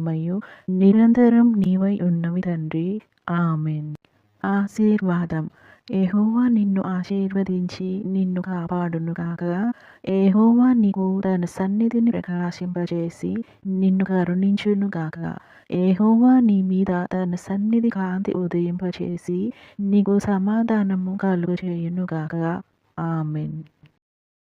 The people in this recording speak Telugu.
మహిమయు నిరంతరం నీవై ఉన్నవి తండ్రి. ఆమెన్. ఆశీర్వాదం. యెహోవా నిన్ను ఆశీర్వదించి నిన్ను కాపాడునుగాక. యెహోవా నీకు తన సన్నిధిని ప్రకాశింపజేసి నిన్ను కరుణించునుగాక. యెహోవా నీ మీద తన సన్నిధి కాంతి ఉదయింపచేసి నీకు సమాధానము కలుగజేయునుగాక. ఆమెన్.